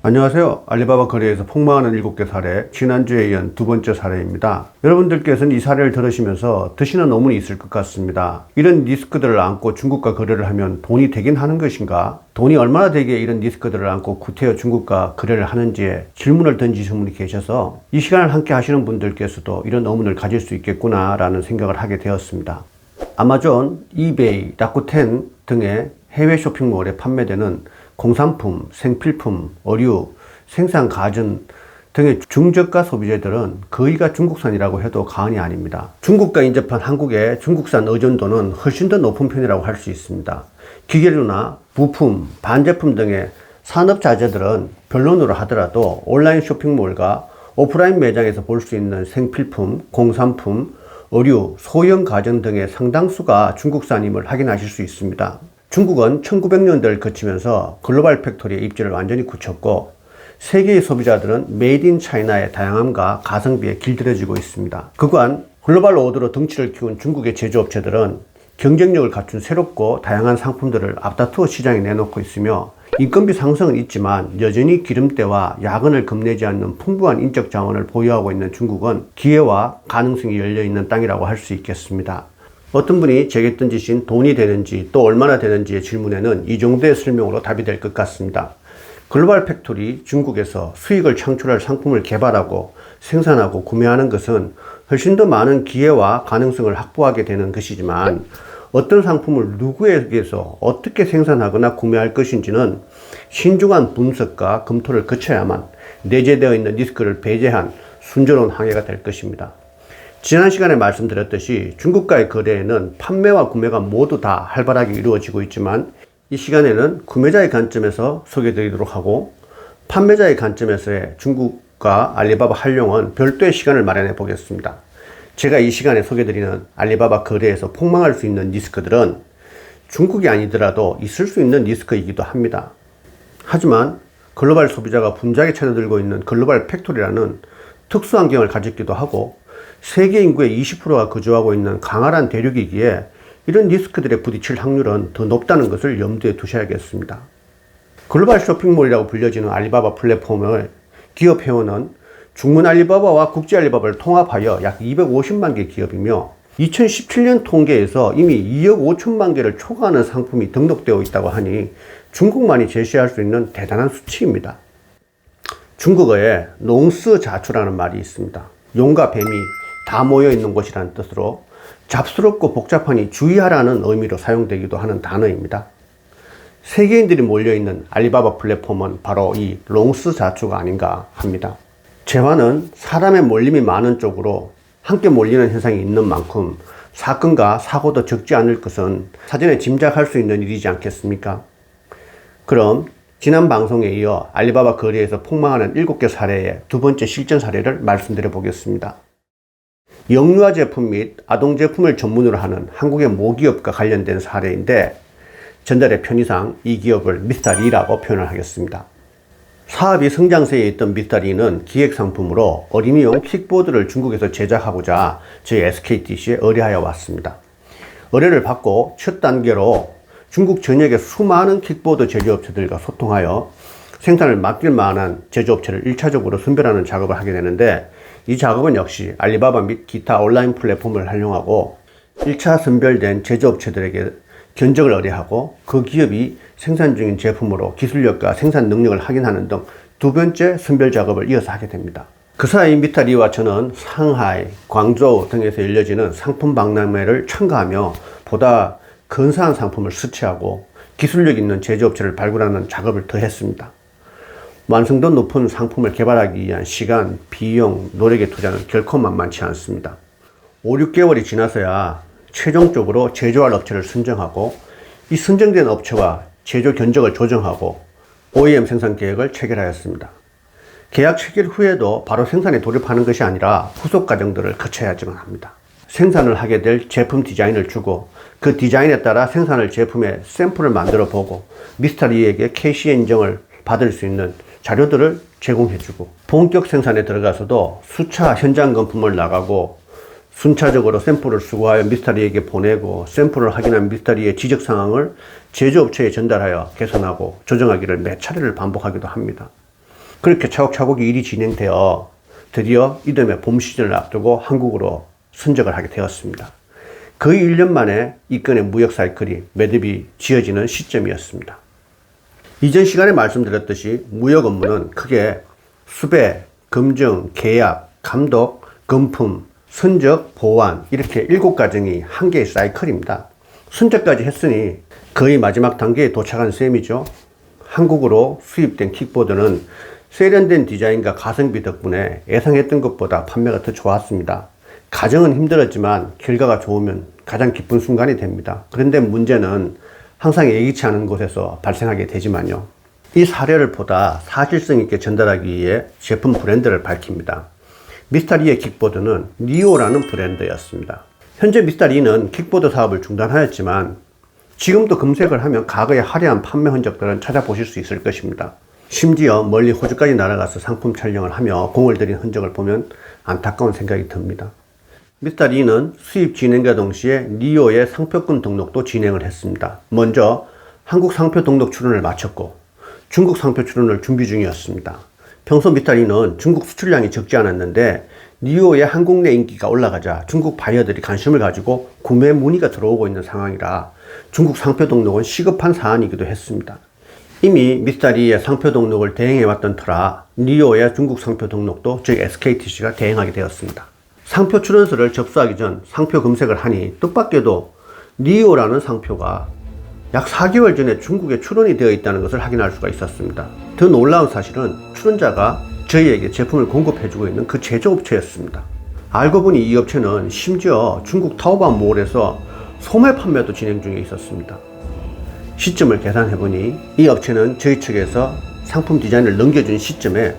안녕하세요. 알리바바 거래에서 폭망하는 7개 사례, 지난주에 이은 두 번째 사례입니다. 여러분들께서는 이 사례를 들으시면서 드시는 의문이 있을 것 같습니다. 이런 리스크들을 안고 중국과 거래를 하면 돈이 되긴 하는 것인가? 돈이 얼마나 되기에 이런 리스크들을 안고 구태여 중국과 거래를 하는지에 질문을 던지신 분이 계셔서 이 시간을 함께 하시는 분들께서도 이런 의문을 가질 수 있겠구나 라는 생각을 하게 되었습니다. 아마존, 이베이, 라쿠텐 등의 해외 쇼핑몰에 판매되는 공산품, 생필품, 의류, 생산 가전 등의 중저가 소비재들은 거의가 중국산이라고 해도 과언이 아닙니다. 중국과 인접한 한국의 중국산 의존도는 훨씬 더 높은 편이라고 할 수 있습니다. 기계류나 부품, 반제품 등의 산업자재들은 변론으로 하더라도 온라인 쇼핑몰과 오프라인 매장에서 볼 수 있는 생필품, 공산품, 의류, 소형 가전 등의 상당수가 중국산임을 확인하실 수 있습니다. 중국은 1900년대를 거치면서 글로벌 팩토리의 입지를 완전히 굳혔고 세계의 소비자들은 메이드 인 차이나의 다양함과 가성비에 길들여지고 있습니다. 그간 글로벌 오더로 덩치를 키운 중국의 제조업체들은 경쟁력을 갖춘 새롭고 다양한 상품들을 앞다투어 시장에 내놓고 있으며 인건비 상승은 있지만 여전히 기름때와 야근을 겁내지 않는 풍부한 인적 자원을 보유하고 있는 중국은 기회와 가능성이 열려있는 땅이라고 할 수 있겠습니다. 어떤 분이 제게 던지신 돈이 되는지 또 얼마나 되는지의 질문에는 이 정도의 설명으로 답이 될 것 같습니다. 글로벌 팩토리 중국에서 수익을 창출할 상품을 개발하고 생산하고 구매하는 것은 훨씬 더 많은 기회와 가능성을 확보하게 되는 것이지만 어떤 상품을 누구에게서 어떻게 생산하거나 구매할 것인지는 신중한 분석과 검토를 거쳐야만 내재되어 있는 리스크를 배제한 순조로운 항해가 될 것입니다. 지난 시간에 말씀드렸듯이 중국과의 거래에는 판매와 구매가 모두 다 활발하게 이루어지고 있지만 이 시간에는 구매자의 관점에서 소개해드리도록 하고 판매자의 관점에서의 중국과 알리바바 활용은 별도의 시간을 마련해 보겠습니다. 제가 이 시간에 소개해드리는 알리바바 거래에서 폭망할 수 있는 리스크들은 중국이 아니더라도 있을 수 있는 리스크이기도 합니다. 하지만 글로벌 소비자가 분주하게 찾아들고 있는 글로벌 팩토리라는 특수 환경을 가졌기도 하고 세계 인구의 20%가 거주하고 있는 강활한 대륙이기에 이런 리스크들에 부딪힐 확률은 더 높다는 것을 염두에 두셔야겠습니다. 글로벌 쇼핑몰이라고 불려지는 알리바바 플랫폼의 기업 회원은 중문 알리바바와 국제 알리바바를 통합하여 약 250만 개 기업이며 2017년 통계에서 이미 2억 5천만 개를 초과하는 상품이 등록되어 있다고 하니 중국만이 제시할 수 있는 대단한 수치입니다. 중국어에 농스 자추라는 말이 있습니다. 용과 뱀이 다 모여 있는 곳이라는 뜻으로 잡스럽고 복잡하니 주의하라는 의미로 사용되기도 하는 단어입니다. 세계인들이 몰려있는 알리바바 플랫폼은 바로 이 롱스 자추가 아닌가 합니다. 재화는 사람의 몰림이 많은 쪽으로 함께 몰리는 현상이 있는 만큼 사건과 사고도 적지 않을 것은 사전에 짐작할 수 있는 일이지 않겠습니까? 그럼 지난 방송에 이어 알리바바 거래에서 폭망하는 7개 사례의 두 번째 실전 사례를 말씀드려 보겠습니다. 영유아 제품 및 아동 제품을 전문으로 하는 한국의 모기업과 관련된 사례인데 전달의 편의상 이 기업을 미스터리라고 표현을 하겠습니다. 사업이 성장세에 있던 미스터리는 기획상품으로 어린이용 킥보드를 중국에서 제작하고자 저희 SKTC에 의뢰하여 왔습니다. 의뢰를 받고 첫 단계로 중국 전역의 수많은 킥보드 제조업체들과 소통하여 생산을 맡길 만한 제조업체를 1차적으로 선별하는 작업을 하게 되는데 이 작업은 역시 알리바바 및 기타 온라인 플랫폼을 활용하고 1차 선별된 제조업체들에게 견적을 의뢰하고 그 기업이 생산 중인 제품으로 기술력과 생산 능력을 확인하는 등 두 번째 선별 작업을 이어서 하게 됩니다. 그 사이 미타리와 저는 상하이, 광저우 등에서 열려지는 상품 박람회를 참가하며 보다 근사한 상품을 수취하고 기술력 있는 제조업체를 발굴하는 작업을 더했습니다. 완성도 높은 상품을 개발하기 위한 시간, 비용, 노력의 투자는 결코 만만치 않습니다. 5, 6개월이 지나서야 최종적으로 제조할 업체를 선정하고 이 선정된 업체와 제조 견적을 조정하고 OEM 생산 계획을 체결하였습니다. 계약 체결 후에도 바로 생산에 돌입하는 것이 아니라 후속 과정들을 거쳐야지만 합니다. 생산을 하게 될 제품 디자인을 주고 그 디자인에 따라 생산할 제품의 샘플을 만들어 보고 미스터리에게 KC 인정을 받을 수 있는 자료들을 제공해주고 본격 생산에 들어가서도 수차 현장 검품을 나가고 순차적으로 샘플을 수거하여 미스터리에게 보내고 샘플을 확인한 미스터리의 지적 상황을 제조업체에 전달하여 개선하고 조정하기를 몇 차례를 반복하기도 합니다. 그렇게 차곡차곡 일이 진행되어 드디어 이듬해 봄 시즌을 앞두고 한국으로 선적을 하게 되었습니다. 거의 1년 만에 이 건의 무역 사이클이 매듭이 지어지는 시점이었습니다. 이전 시간에 말씀드렸듯이 무역 업무는 크게 수배, 검증, 계약, 감독, 금품, 선적, 보완 이렇게 7과정이 한 개의 사이클입니다. 선적까지 했으니 거의 마지막 단계에 도착한 셈이죠. 한국으로 수입된 킥보드는 세련된 디자인과 가성비 덕분에 예상했던 것보다 판매가 더 좋았습니다. 과정은 힘들었지만 결과가 좋으면 가장 기쁜 순간이 됩니다. 그런데 문제는 항상 예기치 않은 곳에서 발생하게 되지만요. 이 사례를 보다 사실성 있게 전달하기 위해 제품 브랜드를 밝힙니다. 미스터2의 킥보드는 니오라는 브랜드였습니다. 현재 미스터2는 킥보드 사업을 중단하였지만 지금도 검색을 하면 과거의 화려한 판매 흔적들은 찾아보실 수 있을 것입니다. 심지어 멀리 호주까지 날아가서 상품 촬영을 하며 공을 들인 흔적을 보면 안타까운 생각이 듭니다. 미스터2는 수입 진행과 동시에 니오의 상표권 등록도 진행을 했습니다. 먼저 한국 상표 등록 출원을 마쳤고 중국 상표 출원을 준비 중이었습니다. 평소 미스터2는 중국 수출량이 적지 않았는데 니오의 한국 내 인기가 올라가자 중국 바이어들이 관심을 가지고 구매 문의가 들어오고 있는 상황이라 중국 상표 등록은 시급한 사안이기도 했습니다. 이미 미스터2의 상표 등록을 대행해왔던 터라 니오의 중국 상표 등록도 즉 SKTC가 대행하게 되었습니다. 상표 출원서를 접수하기 전 상표 검색을 하니 뜻밖에도 니오라는 상표가 약 4개월 전에 중국에 출원이 되어 있다는 것을 확인할 수가 있었습니다. 더 놀라운 사실은 출원자가 저희에게 제품을 공급해주고 있는 그 제조업체였습니다. 알고 보니 이 업체는 심지어 중국 타오바오몰에서 소매 판매도 진행 중에 있었습니다. 시점을 계산해보니 이 업체는 저희 측에서 상품 디자인을 넘겨준 시점에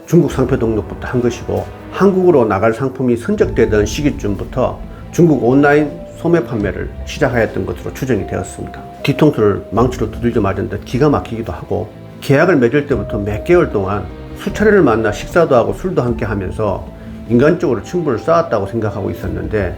중국 상표 등록부터 한 것이고 한국으로 나갈 상품이 선적되던 시기쯤부터 중국 온라인 소매 판매를 시작하였던 것으로 추정이 되었습니다. 뒤통수를 망치로 두들겨 맞은 듯 기가 막히기도 하고 계약을 맺을 때부터 몇 개월 동안 수차례를 만나 식사도 하고 술도 함께 하면서 인간적으로 충분을 쌓았다고 생각하고 있었는데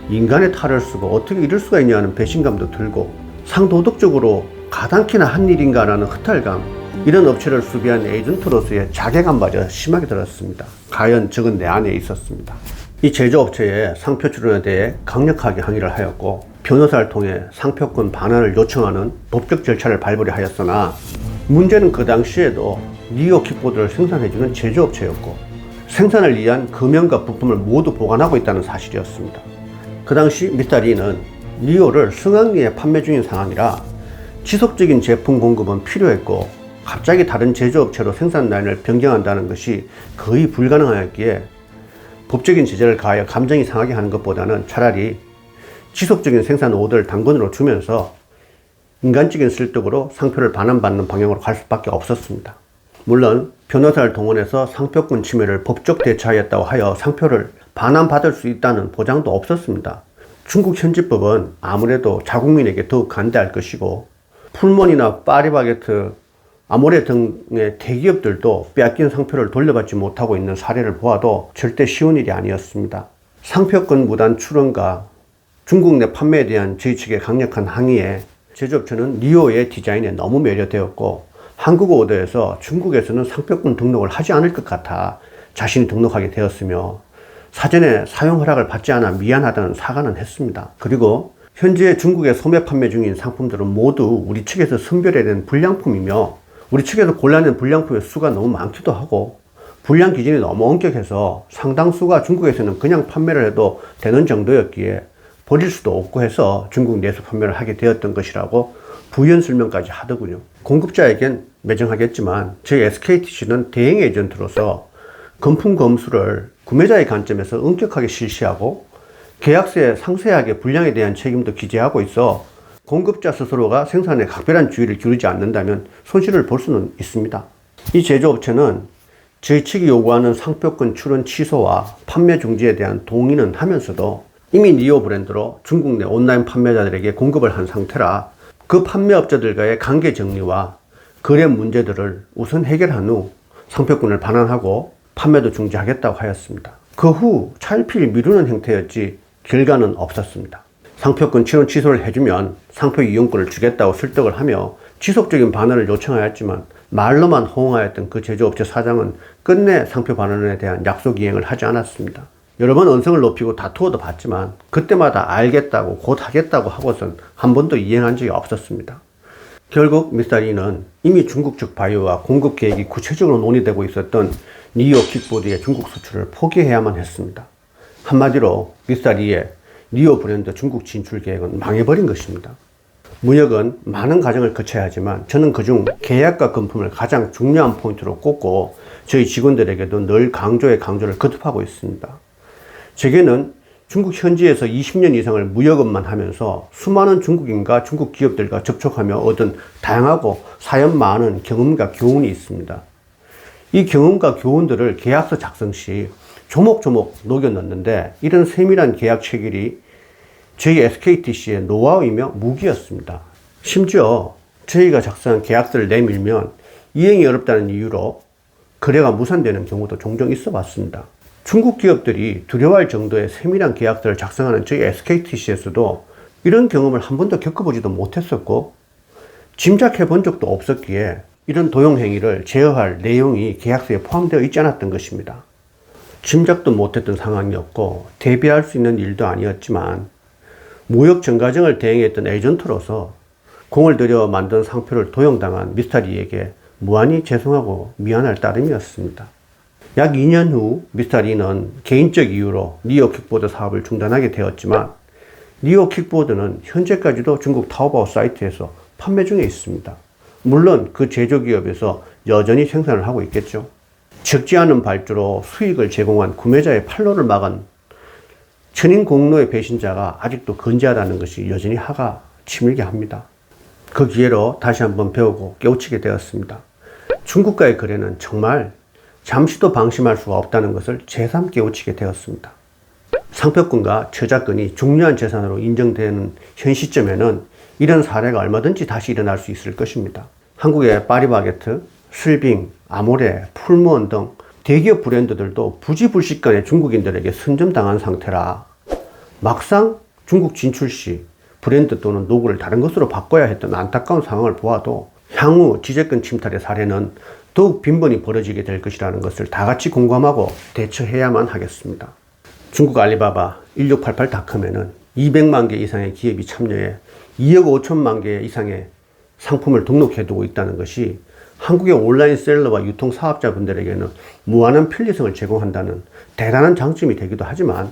인간의 탈을 쓰고 어떻게 이럴 수가 있냐는 배신감도 들고 상도덕적으로 가당키나 한 일인가 라는 허탈감, 이런 업체를 수비한 에이전트로서의 자괴감마저 심하게 들었습니다. 과연 적은 내 안에 있었습니다. 이 제조업체의 상표 출원에 대해 강력하게 항의를 하였고 변호사를 통해 상표권 반환을 요청하는 법적 절차를 밟으려 하였으나 문제는 그 당시에도 니오 킥보드를 생산해주는 제조업체였고 생산을 위한 금형과 부품을 모두 보관하고 있다는 사실이었습니다. 그 당시 미스터2는 니오를 승강기에 판매 중인 상황이라 지속적인 제품 공급은 필요했고 갑자기 다른 제조업체로 생산 라인을 변경한다는 것이 거의 불가능하였기에 법적인 제재를 가하여 감정이 상하게 하는 것보다는 차라리 지속적인 생산 오더를 당근으로 주면서 인간적인 설득으로 상표를 반환받는 방향으로 갈 수밖에 없었습니다. 물론 변호사를 동원해서 상표권 침해를 법적 대처하였다고 하여 상표를 반환받을 수 있다는 보장도 없었습니다. 중국 현지법은 아무래도 자국민에게 더욱 관대할 것이고 풀몬이나 파리바게트, 아모레 등의 대기업들도 빼앗긴 상표를 돌려받지 못하고 있는 사례를 보아도 절대 쉬운 일이 아니었습니다. 상표권 무단 출원과 중국 내 판매에 대한 저희 측의 강력한 항의에 제조업체는 니오의 디자인에 너무 매료되었고 한국 오더에서 중국에서는 상표권 등록을 하지 않을 것 같아 자신이 등록하게 되었으며 사전에 사용 허락을 받지 않아 미안하다는 사과는 했습니다. 그리고 현재 중국에 소매 판매 중인 상품들은 모두 우리 측에서 선별해낸 불량품이며 우리 측에서 골라낸 불량품의 수가 너무 많기도 하고 불량 기준이 너무 엄격해서 상당수가 중국에서는 그냥 판매를 해도 되는 정도였기에 버릴 수도 없고 해서 중국 내수 판매를 하게 되었던 것이라고 부연 설명까지 하더군요. 공급자에겐 매정하겠지만 저희 SKTC는 대행 에이전트로서 금품 검수를 구매자의 관점에서 엄격하게 실시하고 계약서에 상세하게 불량에 대한 책임도 기재하고 있어 공급자 스스로가 생산에 각별한 주의를 기울이지 않는다면 손실을 볼 수는 있습니다. 이 제조업체는 저희 측이 요구하는 상표권 출원 취소와 판매 중지에 대한 동의는 하면서도 이미 니오 브랜드로 중국 내 온라인 판매자들에게 공급을 한 상태라 그 판매업자들과의 관계 정리와 거래 문제들을 우선 해결한 후 상표권을 반환하고 판매도 중지하겠다고 하였습니다. 그 후 차일피일 미루는 형태였지 결과는 없었습니다. 상표권 출원 취소를 해주면 상표 이용권을 주겠다고 설득을 하며 지속적인 반환을 요청하였지만 말로만 호응하였던 그 제조업체 사장은 끝내 상표 반환에 대한 약속 이행을 하지 않았습니다. 여러 번 언성을 높이고 다투어도 봤지만 그때마다 알겠다고 곧 하겠다고 하고선 한 번도 이행한 적이 없었습니다. 결국 미스터 리는 이미 중국 측 바이오와 공급 계획이 구체적으로 논의되고 있었던 니오 킥보드의 중국 수출을 포기해야만 했습니다. 한마디로 미스터 리의 니오 브랜드 중국 진출 계획은 망해버린 것입니다. 무역은 많은 과정을 거쳐야 하지만 저는 그중 계약과 금품을 가장 중요한 포인트로 꼽고 저희 직원들에게도 늘 강조를 거듭하고 있습니다. 제게는 중국 현지에서 20년 이상을 무역업만 하면서 수많은 중국인과 중국 기업들과 접촉하며 얻은 다양하고 사연 많은 경험과 교훈이 있습니다. 이 경험과 교훈들을 계약서 작성 시 조목조목 녹여 넣는데 이런 세밀한 계약 체결이 저희 SKTC의 노하우이며 무기였습니다. 심지어 저희가 작성한 계약서를 내밀면 이행이 어렵다는 이유로 거래가 무산되는 경우도 종종 있어 봤습니다. 중국 기업들이 두려워할 정도의 세밀한 계약서를 작성하는 저희 SKTC에서도 이런 경험을 한 번도 겪어보지도 못했었고 짐작해 본 적도 없었기에 이런 도용행위를 제어할 내용이 계약서에 포함되어 있지 않았던 것입니다. 짐작도 못했던 상황이었고 대비할 수 있는 일도 아니었지만 무역 전 과정을 대행했던 에이전트로서 공을 들여 만든 상표를 도용당한 미스터 리에게 무한히 죄송하고 미안할 따름이었습니다. 약 2년 후 미스터 리는 개인적 이유로 니오 킥보드 사업을 중단하게 되었지만 니오 킥보드는 현재까지도 중국 타오바오 사이트에서 판매 중에 있습니다. 물론 그 제조기업에서 여전히 생산을 하고 있겠죠. 적지 않은 발주로 수익을 제공한 구매자의 판로를 막은 천인공로의 배신자가 아직도 건재하다는 것이 여전히 화가 치밀게 합니다. 그 기회로 다시 한번 배우고 깨우치게 되었습니다. 중국과의 거래는 정말 잠시도 방심할 수가 없다는 것을 새삼 깨우치게 되었습니다. 상표권과 저작권이 중요한 재산으로 인정되는 현 시점에는 이런 사례가 얼마든지 다시 일어날 수 있을 것입니다. 한국의 파리바게트, 슬빙, 아모레, 풀무원 등 대기업 브랜드들도 부지불식간에 중국인들에게 선점당한 상태라 막상 중국 진출 시 브랜드 또는 노고를 다른 것으로 바꿔야 했던 안타까운 상황을 보아도 향후 지재권 침탈의 사례는 더욱 빈번히 벌어지게 될 것이라는 것을 다 같이 공감하고 대처해야만 하겠습니다. 중국 알리바바 1688닷컴에는 200만 개 이상의 기업이 참여해 2억 5천만 개 이상의 상품을 등록해두고 있다는 것이 한국의 온라인 셀러와 유통 사업자분들에게는 무한한 편리성을 제공한다는 대단한 장점이 되기도 하지만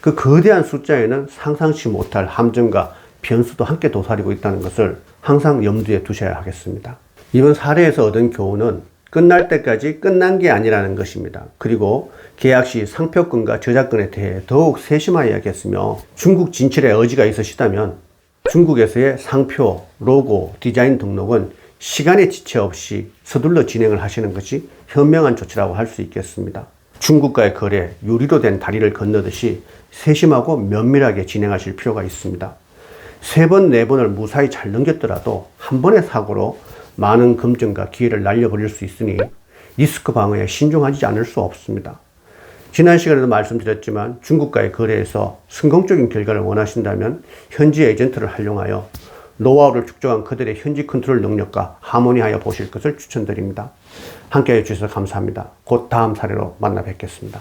그 거대한 숫자에는 상상치 못할 함정과 변수도 함께 도사리고 있다는 것을 항상 염두에 두셔야 하겠습니다. 이번 사례에서 얻은 교훈은 끝날 때까지 끝난 게 아니라는 것입니다. 그리고 계약 시 상표권과 저작권에 대해 더욱 세심하여야겠으며 중국 진출에 의지가 있으시다면 중국에서의 상표, 로고, 디자인 등록은 시간의 지체 없이 서둘러 진행을 하시는 것이 현명한 조치라고 할 수 있겠습니다. 중국과의 거래, 유리로 된 다리를 건너듯이 세심하고 면밀하게 진행하실 필요가 있습니다. 3번, 4번을 무사히 잘 넘겼더라도 한 번의 사고로 많은 금전과 기회를 날려버릴 수 있으니 리스크 방어에 신중하지 않을 수 없습니다. 지난 시간에도 말씀드렸지만 중국과의 거래에서 성공적인 결과를 원하신다면 현지 에이전트를 활용하여 노하우를 축적한 그들의 현지 컨트롤 능력과 하모니하여 보실 것을 추천드립니다. 함께해 주셔서 감사합니다. 곧 다음 사례로 만나 뵙겠습니다.